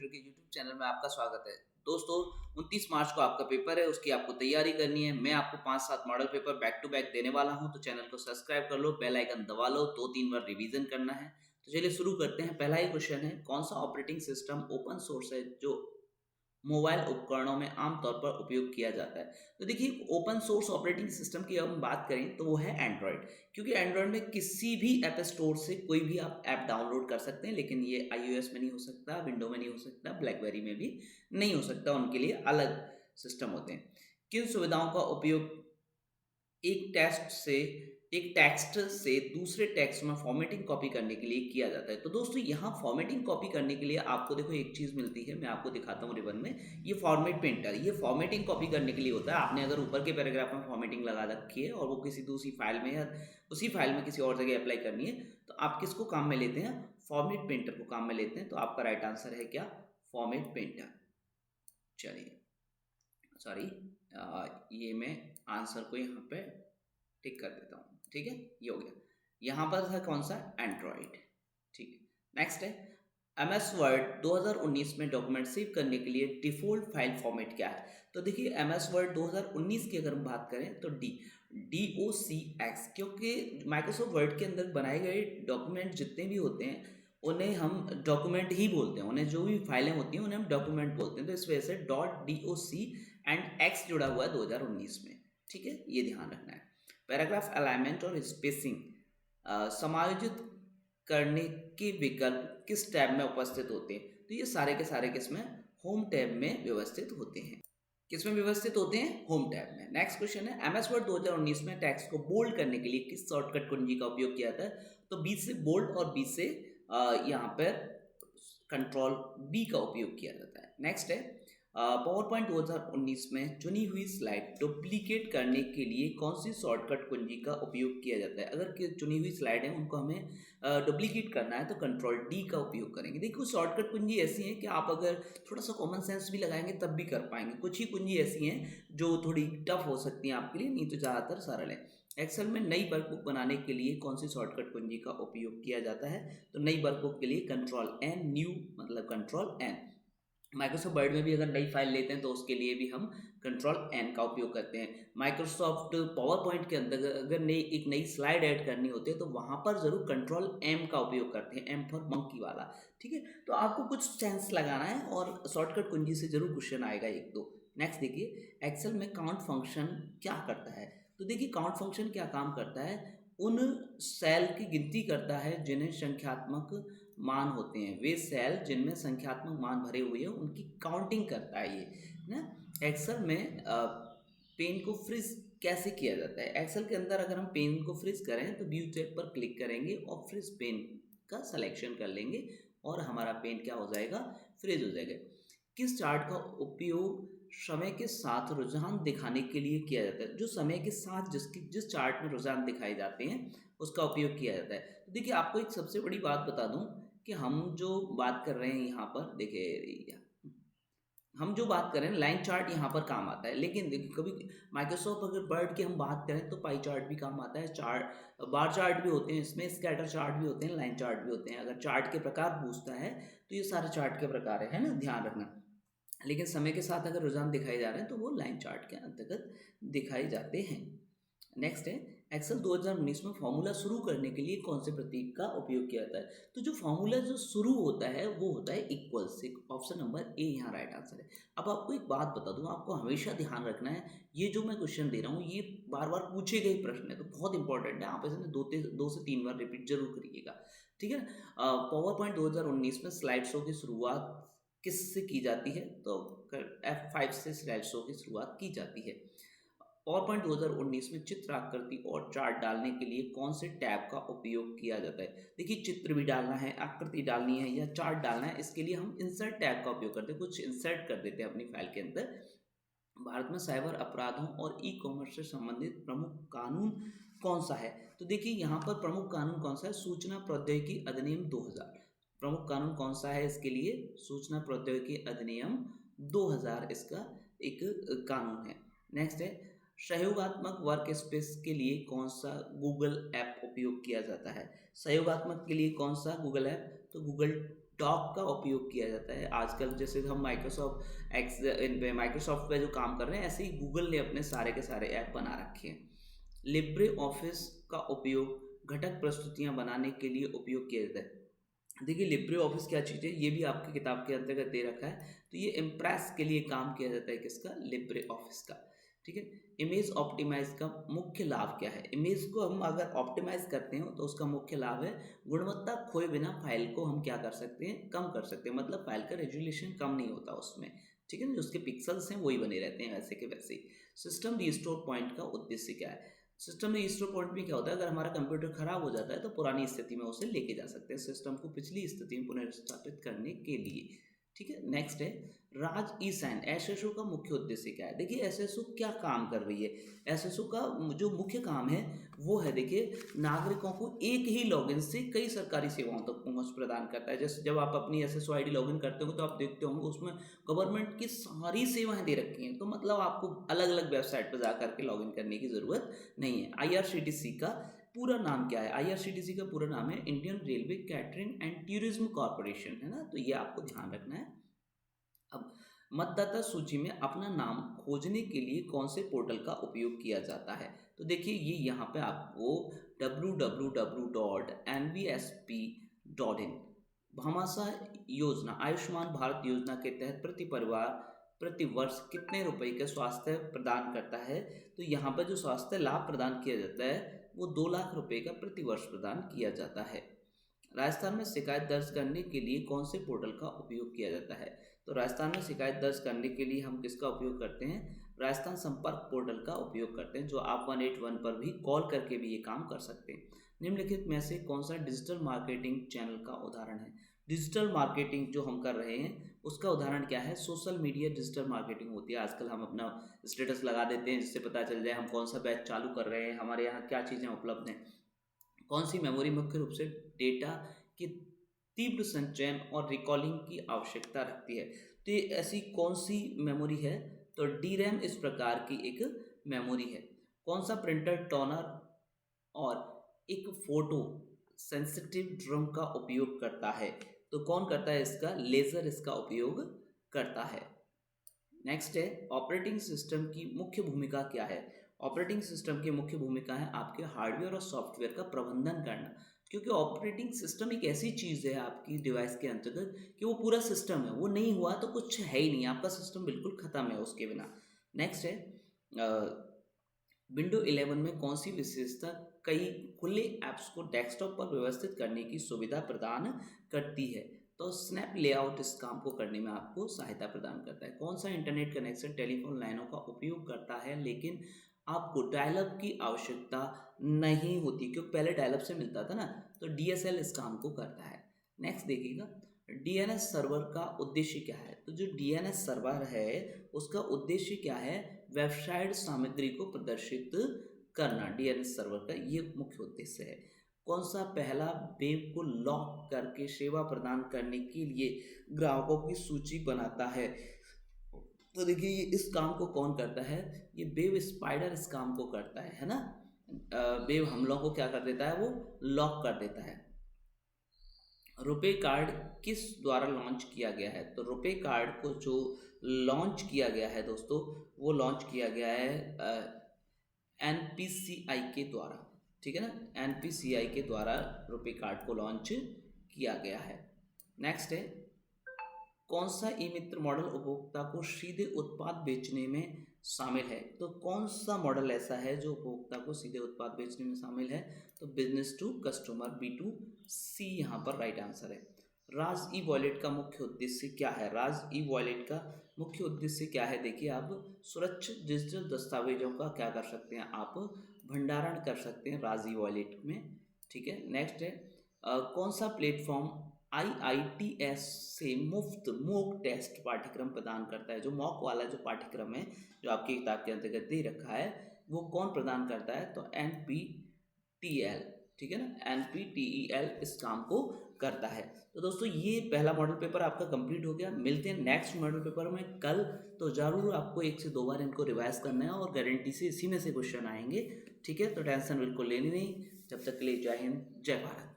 Tutor के YouTube channel में आपका स्वागत है। दोस्तों, 29 मार्च को आपका पेपर है, उसकी आपको तैयारी करनी है। मैं आपको 5-7 model paper back to back देने वाला हूं, तो चैनल को सब्सक्राइब कर लो, बेल आइकन दबा लो, 2-3 बार रिवीजन करना है। तो चलिए शुरू करते हैं। पहला ही क्वेश्चन है, कौन सा ऑपरेटिंग सिस्टम ओपन सोर्स है जो मोबाइल उपकरणों में आमतौर पर उपयोग किया जाता है? तो देखिए, ओपन सोर्स ऑपरेटिंग सिस्टम की हम बात करें तो वो है एंड्रॉयड। क्योंकि एंड्रॉयड में किसी भी ऐप स्टोर से कोई भी आप ऐप डाउनलोड कर सकते हैं, लेकिन ये iOS में नहीं हो सकता, विंडो में नहीं हो सकता, ब्लैकबेरी में भी नहीं हो सकता। उनके लिए अलग सिस्टम होते हैं। किन सुविधाओं का उपयोग एक टेक्स्ट से दूसरे टेक्स्ट में फॉर्मेटिंग कॉपी करने के लिए किया जाता है? तो दोस्तों, यहाँ फॉर्मेटिंग कॉपी करने के लिए आपको देखो एक चीज़ मिलती है, मैं आपको दिखाता हूँ रिबन में। ये फॉर्मेट पेंटर, ये फॉर्मेटिंग कॉपी करने के लिए होता है। आपने अगर ऊपर के पैराग्राफ में फॉर्मेटिंग लगा रखी है और वो किसी दूसरी फाइल में या उसी फाइल में किसी और जगह अप्लाई करनी है, तो आप किसको काम में लेते हैं? फॉर्मेट पेंटर को काम में लेते हैं। तो आपका राइट आंसर है क्या? Format painter. चलिए, सॉरी, ये मैं आंसर को यहाँ पे टिक कर देता हूँ। ठीक है, ये हो गया। यहाँ पर था कौन सा? एंड्रॉइड। ठीक है, नेक्स्ट है, एमएस वर्ड 2019 में डॉक्यूमेंट सेव करने के लिए डिफ़ॉल्ट फाइल फॉर्मेट क्या है? तो देखिए, एमएस वर्ड 2019 की अगर हम बात करें तो DOCX, क्योंकि माइक्रोसॉफ्ट वर्ड के अंदर बनाए गए डॉक्यूमेंट जितने भी होते हैं उन्हें हम डॉक्यूमेंट ही बोलते हैं। उन्हें जो भी फाइलें होती हैं उन्हें हम डॉक्यूमेंट बोलते हैं। तो इस वजह से .doc एंड X जुड़ा हुआ है 2019 में। ठीक है, ये ध्यान रखना है। पैराग्राफ अलाइनमेंट और स्पेसिंग समायोजित करने के विकल्प किस टैब में उपस्थित होते हैं? तो ये सारे के सारे किसमें? होम टैब में व्यवस्थित होते हैं। किसमें व्यवस्थित होते हैं? होम टैब में। नेक्स्ट क्वेश्चन है, एमएस वर्ड 2019 में टेक्स्ट को बोल्ड करने के लिए किस शॉर्टकट कुंजी का उपयोग किया जाता है? तो बी से बोल्ड और बी से यहाँ पर कंट्रोल बी का उपयोग किया जाता है। नेक्स्ट है, पावर पॉइंट 2019 में चुनी हुई स्लाइड डुप्लीकेट करने के लिए कौन सी शॉर्टकट कुंजी का उपयोग किया जाता है? अगर चुनी हुई स्लाइड है उनको हमें डुप्लीकेट करना है तो कंट्रोल डी का उपयोग करेंगे। देखो, शॉर्टकट कुंजी ऐसी है कि आप अगर थोड़ा सा कॉमन सेंस भी लगाएंगे तब भी कर पाएंगे। कुछ ही कुंजी ऐसी हैं जो थोड़ी टफ हो सकती हैं आपके लिए, नहीं तो ज़्यादातर सरल है। एक्सेल में नई वर्कबुक बनाने के लिए कौन सी शॉर्टकट कुंजी का उपयोग किया जाता है? तो नई वर्कबुक के लिए कंट्रोल एन, न्यू मतलब कंट्रोल एन। माइक्रोसॉफ्ट वर्ड में भी अगर नई फाइल लेते हैं तो उसके लिए भी हम कंट्रोल एन का उपयोग करते हैं। माइक्रोसॉफ्ट पावर पॉइंट के अंदर अगर एक नई स्लाइड ऐड करनी होती है तो वहाँ पर ज़रूर कंट्रोल एम का उपयोग करते हैं, एम फॉर मंकी वाला। ठीक है, तो आपको कुछ सेंस लगाना है और शॉर्टकट कुंजी से ज़रूर क्वेश्चन आएगा एक दो। नेक्स्ट देखिए, एक्सेल में काउंट फंक्शन क्या करता है? तो देखिए, काउंट फंक्शन क्या काम करता है? उन सेल की गिनती करता है जिन्हें संख्यात्मक मान होते हैं। वे सेल जिनमें संख्यात्मक मान भरे हुए हैं उनकी काउंटिंग करता है ये ना। एक्सेल में पेन को फ्रीज कैसे किया जाता है? एक्सेल के अंदर अगर हम पेन को फ्रीज करें तो व्यू टैब पर क्लिक करेंगे और फ्रीज पेन का सिलेक्शन कर लेंगे और हमारा पेन क्या हो जाएगा? फ्रीज हो जाएगा। किस चार्ट का उपयोग समय के साथ रुझान दिखाने के लिए किया जाता है? जो समय के साथ जिस चार्ट में रुझान दिखाए जाते हैं उसका उपयोग किया जाता है। तो देखिए, आपको एक सबसे बड़ी बात बता दूं कि हम जो बात कर रहे हैं यहाँ पर, देखिए हम जो बात करें लाइन चार्ट यहाँ पर काम आता है, लेकिन देखिए कभी माइक्रोसॉफ्ट अगर वर्ड की हम बात करें तो पाई चार्ट भी काम आता है, चार्ट बार चार्ट भी होते हैं, इसमें स्कैटर चार्ट भी होते हैं, लाइन चार्ट भी होते हैं। अगर चार्ट के प्रकार पूछता है तो ये सारे चार्ट के प्रकार है ना, ध्यान रखना। लेकिन समय के साथ अगर रुझान दिखाए जा रहे हैं तो वो लाइन चार्ट के अंतर्गत दिखाए जाते हैं। नेक्स्ट है, एक्सेल 2019 में फॉर्मूला शुरू करने के लिए कौन से प्रतीक का उपयोग किया जाता है? तो जो फॉर्मूला जो शुरू होता है वो होता है इक्वल से। ऑप्शन नंबर ए यहाँ राइट आंसर है। अब आपको एक बात बता दूं, आपको हमेशा ध्यान रखना है, ये जो मैं क्वेश्चन दे रहा हूँ ये बार बार पूछे गए प्रश्न है, तो बहुत इंपॉर्टेंट है। आप इसे 2 से 3 बार रिपीट जरूर करिएगा। ठीक है, पावर पॉइंट 2019 में स्लाइड शो की शुरुआत किससे की जाती है? तो F5 से स्लाइड शो की शुरुआत की जाती है। पावर पॉइंट 2019 में चित्र, आकृति और चार्ट डालने के लिए कौन से टैब का उपयोग किया जाता है? देखिए, चित्र भी डालना है, आकृति डालनी है या चार्ट डालना है, इसके लिए हम इंसर्ट टैब का उपयोग करते हैं, कुछ इंसर्ट कर देते हैं अपनी फाइल के अंदर। भारत में साइबर अपराधों और ई कॉमर्स से संबंधित प्रमुख कानून कौन सा है? तो देखिए, यहाँ पर प्रमुख कानून कौन सा है? सूचना प्रौद्योगिकी अधिनियम 2000। प्रमुख कानून कौन सा है इसके लिए? सूचना प्रौद्योगिकी अधिनियम 2000 इसका एक कानून है। नेक्स्ट है, सहयोगात्मक वर्क स्पेस के लिए कौन सा गूगल ऐप उपयोग किया जाता है? सहयोगात्मक के लिए कौन सा गूगल ऐप? तो गूगल डॉक का उपयोग किया जाता है। आजकल जैसे हम माइक्रोसॉफ्ट एक्स इन पे माइक्रोसॉफ्ट पे जो काम कर रहे हैं, ऐसे ही गूगल ने अपने सारे के सारे ऐप बना रखे हैं। लिब्रे ऑफिस का उपयोग घटक प्रस्तुतियां बनाने के लिए उपयोग किया जाता है। देखिए लिब्रे ऑफिस क्या चीज़ है, ये भी आपकी किताब के अंतर्गत दे रखा है। तो ये इम्प्रेस के लिए काम किया जाता है, किसका, लिब्रे ऑफिस का। ठीक है। इमेज ऑप्टिमाइज का मुख्य लाभ क्या है? इमेज को हम अगर ऑप्टिमाइज करते हैं तो उसका मुख्य लाभ है गुणवत्ता खोए बिना फाइल को हम क्या कर सकते हैं, कम कर सकते हैं। मतलब फाइल का रेजोल्यूशन कम नहीं होता उसमें। ठीक है ना, जो उसके पिक्सल्स हैं वही बने रहते हैं वैसे के वैसे ही। सिस्टम रिस्टोर पॉइंट का उद्देश्य क्या है? सिस्टम रिस्टोर पॉइंट में क्या होता है, अगर हमारा कंप्यूटर खराब हो जाता है तो पुरानी स्थिति में उसे लेके जा सकते हैं, सिस्टम को पिछली स्थिति में पुनर्स्थापित करने के लिए। ठीक है। नेक्स्ट है राज ई साइन, एसएसओ का मुख्य उद्देश्य क्या है? देखिए एसएसओ क्या काम कर रही है, एसएसओ का जो मुख्य काम है वो है, देखिए नागरिकों को एक ही लॉगिन से कई सरकारी सेवाओं तक पहुंच प्रदान करता है। जैसे जब आप अपनी एसएसओ आईडी लॉगिन करते हो तो आप देखते होंगे उसमें गवर्नमेंट की सारी सेवाएं दे रखी हैं। तो मतलब आपको अलग अलग वेबसाइट पर जा करके लॉगिन करने की ज़रूरत नहीं है। आईआरसीटीसी का पूरा नाम क्या है? आईआरसीटीसी का पूरा नाम है Indian railway catering and tourism corporation, है ना। तो ये आपको ध्यान रखना है। अब मतदाता सूची में अपना नाम खोजने के लिए कौन से पोर्टल का उपयोग किया जाता है? तो देखिए ये यहाँ पे आपको www.nvsp.in भामाशाह योजना, आयुष्मान भारत योजना के तहत प्रति परिवार प्रति वर्ष कितने रुपए का स्वास्थ्य प्रदान करता है? तो यहाँ पर जो स्वास्थ्य लाभ प्रदान किया जाता है वो 2 लाख रुपए का प्रति वर्ष प्रदान किया जाता है। राजस्थान में शिकायत दर्ज करने के लिए कौन से पोर्टल का उपयोग किया जाता है? तो राजस्थान में शिकायत दर्ज करने के लिए हम किसका उपयोग करते हैं? राजस्थान संपर्क पोर्टल का उपयोग करते हैं, जो आप 181 पर भी कॉल करके भी ये काम कर सकते हैं। निम्नलिखित में से कौन सा डिजिटल मार्केटिंग चैनल का उदाहरण है? डिजिटल मार्केटिंग जो हम कर रहे हैं उसका उदाहरण क्या है? सोशल मीडिया डिजिटल मार्केटिंग होती है। आजकल हम अपना स्टेटस लगा देते हैं जिससे पता चल जाए हम कौन सा बैच चालू कर रहे हैं, हमारे यहाँ क्या चीज़ें उपलब्ध हैं। कौन सी मेमोरी मुख्य रूप से डेटा की तीव्र संचयन और रिकॉलिंग की आवश्यकता रखती है? तो ये ऐसी कौन सी मेमोरी है? तो डी रैम इस प्रकार की एक मेमोरी है। कौन सा प्रिंटर टोनर और एक फोटो सेंसिटिव ड्रम का उपयोग करता है? तो कौन करता है इसका? लेजर इसका उपयोग करता है। नेक्स्ट है ऑपरेटिंग सिस्टम की मुख्य भूमिका क्या है? ऑपरेटिंग सिस्टम की मुख्य भूमिका है आपके हार्डवेयर और सॉफ्टवेयर का प्रबंधन करना, क्योंकि ऑपरेटिंग सिस्टम एक ऐसी चीज़ है आपकी डिवाइस के अंतर्गत कि वो पूरा सिस्टम है, वो नहीं हुआ तो कुछ है ही नहीं, आपका सिस्टम बिल्कुल ख़त्म है उसके बिना। नेक्स्ट है विंडो 11 में कौन सी विशेषता कई खुले ऐप्स को डेस्कटॉप पर व्यवस्थित करने की सुविधा प्रदान करती है? तो स्नैप लेआउट इस काम को करने में आपको सहायता प्रदान करता है। कौन सा इंटरनेट कनेक्शन टेलीफोन लाइनों का उपयोग करता है लेकिन आपको डायलअप की आवश्यकता नहीं होती, क्योंकि पहले डायलअप से मिलता था ना। तो डीएसएल इस काम को करता है। नेक्स्ट देखिएगा डीएनएस सर्वर का उद्देश्य क्या है? तो जो डीएनएस सर्वर है उसका उद्देश्य क्या है? वेबसाइट सामग्री को प्रदर्शित करना। डीएनएस सर्वर का ये मुख्य उद्देश्य है। कौन सा पहला वेब को लॉक करके सेवा प्रदान करने के लिए ग्राहकों की सूची बनाता है? तो देखिए ये इस काम को कौन करता है? ये वेब स्पाइडर इस काम को करता है ना। वेब हमलों को क्या कर देता है? वो लॉक कर देता है। रुपे कार्ड किस द्वारा लॉन्च किया गया है? तो रुपे कार्ड को जो लॉन्च किया गया है दोस्तों, वो लॉन्च किया गया है एनपीसीआई के द्वारा। ठीक है ना, एनपीसीआई के द्वारा रुपे कार्ड को लॉन्च किया गया है। नेक्स्ट है कौन सा ई मित्र मॉडल उपभोक्ता को सीधे उत्पाद बेचने में शामिल है? तो कौन सा मॉडल ऐसा है जो उपभोक्ता को सीधे उत्पाद बेचने में शामिल है? तो बिजनेस टू कस्टमर, B2C यहाँ पर राइट आंसर है। राज ई वॉलेट का मुख्य उद्देश्य क्या है? राज ई वॉलेट का मुख्य उद्देश्य क्या है? देखिए आप सुरक्षित डिजिटल दस्तावेजों का क्या कर सकते हैं? आप भंडारण कर सकते हैं राज ई वॉलेट में। ठीक है। नेक्स्ट है कौन सा प्लेटफॉर्म IITS से मुफ्त मॉक टेस्ट पाठ्यक्रम प्रदान करता है? जो मॉक वाला जो पाठ्यक्रम है जो आपकी किताब के अंतर्गत दे रखा है वो कौन प्रदान करता है? तो NPTEL। ठीक है ना, NPTEL इस काम को करता है। तो दोस्तों ये पहला मॉडल पेपर आपका कंप्लीट हो गया। मिलते हैं नेक्स्ट मॉडल पेपर में कल। तो ज़रूर आपको 1 से 2 बार इनको रिवाइज करना है और गारंटी से इसी में से क्वेश्चन आएंगे। ठीक है, तो टेंशन बिल्कुल लेनी नहीं। जब तक के लिए जय हिंद, जय भारत।